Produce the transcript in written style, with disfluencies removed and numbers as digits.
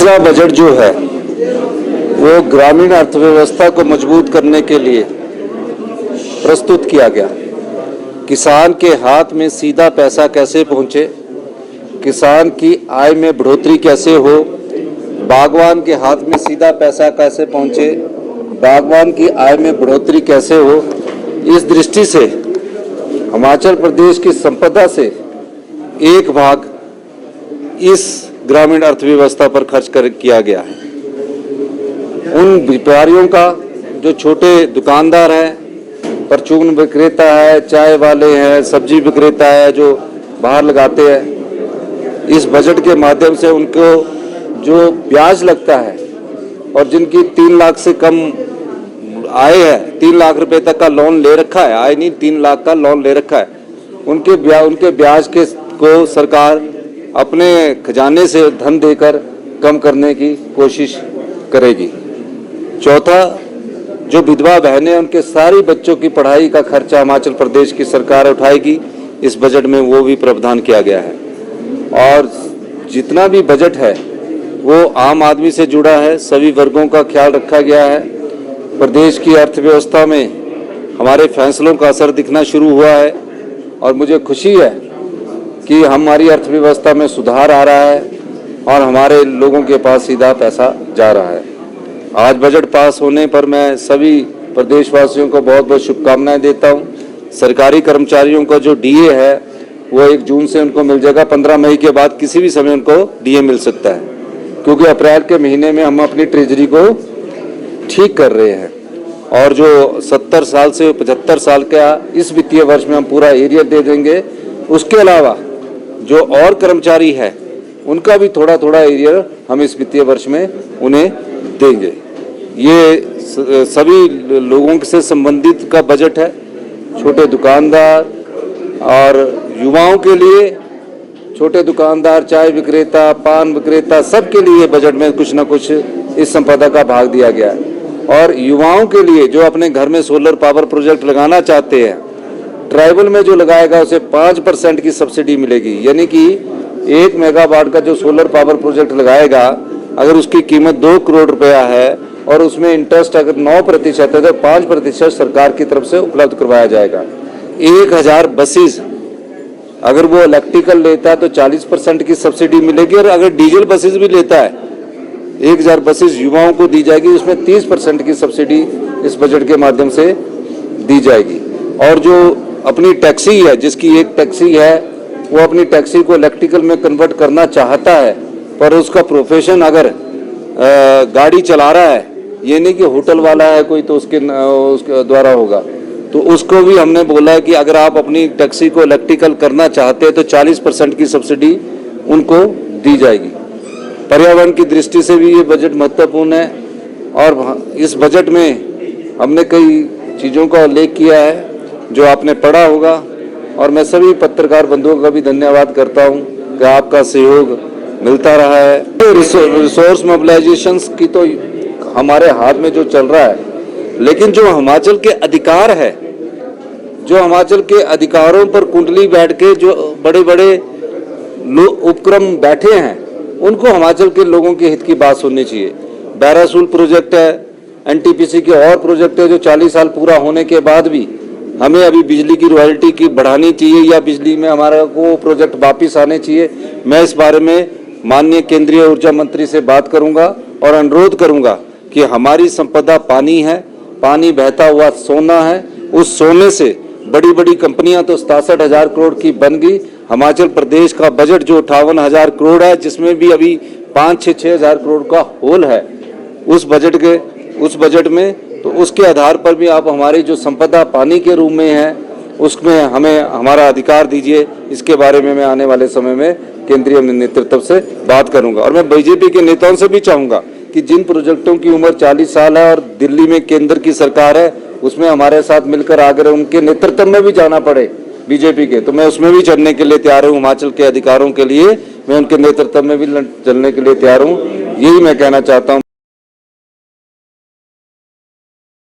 तीसरा बजट जो है वो ग्रामीण अर्थव्यवस्था को मजबूत करने के लिए प्रस्तुत किया गया। किसान के हाथ में सीधा पैसा कैसे पहुंचे, किसान की आय में बढ़ोतरी कैसे हो, बागवान के हाथ में सीधा पैसा कैसे पहुंचे, बागवान की आय में बढ़ोतरी कैसे हो, इस दृष्टि से हिमाचल प्रदेश की संपदा से एक भाग इस ग्रामीण अर्थव्यवस्था पर खर्च किया गया है। उन व्यापारियों का जो छोटे दुकानदार हैं, परचून विक्रेता है, चाय वाले हैं, सब्जी विक्रेता है, जो बाहर लगाते हैं, इस बजट के माध्यम से उनको जो ब्याज लगता है और जिनकी 3 लाख से कम आय है, 3 लाख रुपए तक का लोन ले रखा है, आय नहीं 3 लाख का लोन ले रखा है, उनके ब्याज के को सरकार अपने खजाने से धन देकर कम करने की कोशिश करेगी। चौथा, जो विधवा बहनें हैं उनके सारी बच्चों की पढ़ाई का खर्चा हिमाचल प्रदेश की सरकार उठाएगी। इस बजट में वो भी प्रावधान किया गया है। और जितना भी बजट है वो आम आदमी से जुड़ा है, सभी वर्गों का ख्याल रखा गया है। प्रदेश की अर्थव्यवस्था में हमारे फैसलों का असर दिखना शुरू हुआ है और मुझे खुशी है कि हमारी अर्थव्यवस्था में सुधार आ रहा है और हमारे लोगों के पास सीधा पैसा जा रहा है। आज बजट पास होने पर मैं सभी प्रदेशवासियों को बहुत बहुत शुभकामनाएं देता हूं। सरकारी कर्मचारियों का जो डीए है वो 1 जून से उनको मिल जाएगा। 15 मई के बाद किसी भी समय उनको डीए मिल सकता है, क्योंकि अप्रैल के महीने में हम अपनी ट्रेजरी को ठीक कर रहे हैं। और जो 70 साल से 75 साल का इस वित्तीय वर्ष में हम पूरा एरियर दे देंगे। उसके अलावा जो और कर्मचारी है उनका भी थोड़ा थोड़ा एरियर हम इस वित्तीय वर्ष में उन्हें देंगे। ये सभी लोगों से संबंधित का बजट है। छोटे दुकानदार और युवाओं के लिए, छोटे दुकानदार, चाय विक्रेता, पान विक्रेता, सबके लिए बजट में कुछ ना कुछ इस संपदा का भाग दिया गया है। और युवाओं के लिए जो अपने घर में सोलर पावर प्रोजेक्ट लगाना चाहते हैं, ट्राइबल में जो लगाएगा उसे 5% की सब्सिडी मिलेगी। यानी कि 1 मेगावाट का जो सोलर पावर प्रोजेक्ट लगाएगा, अगर उसकी कीमत 2 करोड़ रुपया है और उसमें इंटरेस्ट अगर 9% है तो 5% सरकार की तरफ से उपलब्ध करवाया जाएगा। 1000 बसेस अगर वो इलेक्ट्रिकल लेता है तो 40% की सब्सिडी मिलेगी, और अगर डीजल बसेस भी लेता है 1000 बसेस युवाओं को दी जाएगी, उसमें 30% की सब्सिडी इस बजट के माध्यम से दी जाएगी। और जो अपनी टैक्सी है, जिसकी एक टैक्सी है, वो अपनी टैक्सी को इलेक्ट्रिकल में कन्वर्ट करना चाहता है, पर उसका प्रोफेशन अगर गाड़ी चला रहा है, ये नहीं कि होटल वाला है कोई तो उसके द्वारा होगा, तो उसको भी हमने बोला है कि अगर आप अपनी टैक्सी को इलेक्ट्रिकल करना चाहते हैं तो 40% की सब्सिडी उनको दी जाएगी। पर्यावरण की दृष्टि से भी ये बजट महत्वपूर्ण है। और इस बजट में हमने कई चीज़ों का उल्लेख किया है जो आपने पढ़ा होगा, और मैं सभी पत्रकार बंधुओं का भी धन्यवाद करता हूं कि आपका सहयोग मिलता रहा है। रिसोर्स मोबिलाइजेशन की तो हमारे हाथ में जो चल रहा है, लेकिन जो हिमाचल के अधिकार है, जो हिमाचल के अधिकारों पर कुंडली बैठ के जो बड़े बड़े उपक्रम बैठे हैं, उनको हिमाचल के लोगों के हित की बात सुननी चाहिए। बैरासूल प्रोजेक्ट है, एनटीपीसी के और प्रोजेक्ट है जो 40 साल पूरा होने के बाद भी हमें अभी बिजली की रॉयल्टी की बढ़ानी चाहिए, या बिजली में हमारा को प्रोजेक्ट वापिस आने चाहिए। मैं इस बारे में माननीय केंद्रीय ऊर्जा मंत्री से बात करूंगा और अनुरोध करूंगा कि हमारी संपदा पानी है, पानी बहता हुआ सोना है। उस सोने से बड़ी बड़ी कंपनियां तो 67,000 करोड़ की बन गई। हिमाचल प्रदेश का बजट जो 58,000 करोड़ है, जिसमें भी अभी 5-6 हज़ार करोड़ का होल है उस बजट में, तो उसके आधार पर भी आप हमारी जो संपदा पानी के रूप में है उसमें हमें हमारा अधिकार दीजिए। इसके बारे में मैं आने वाले समय में केंद्रीय नेतृत्व से बात करूंगा। और मैं बीजेपी के नेताओं से भी चाहूंगा कि जिन प्रोजेक्टों की उम्र 40 साल है और दिल्ली में केंद्र की सरकार है, उसमें हमारे साथ मिलकर आगे उनके नेतृत्व में भी जाना पड़े बीजेपी के, तो मैं उसमें भी चलने के लिए तैयार हूँ। हिमाचल के अधिकारों के लिए मैं उनके नेतृत्व में भी चलने के लिए तैयार हूँ। यही मैं कहना चाहता हूँ।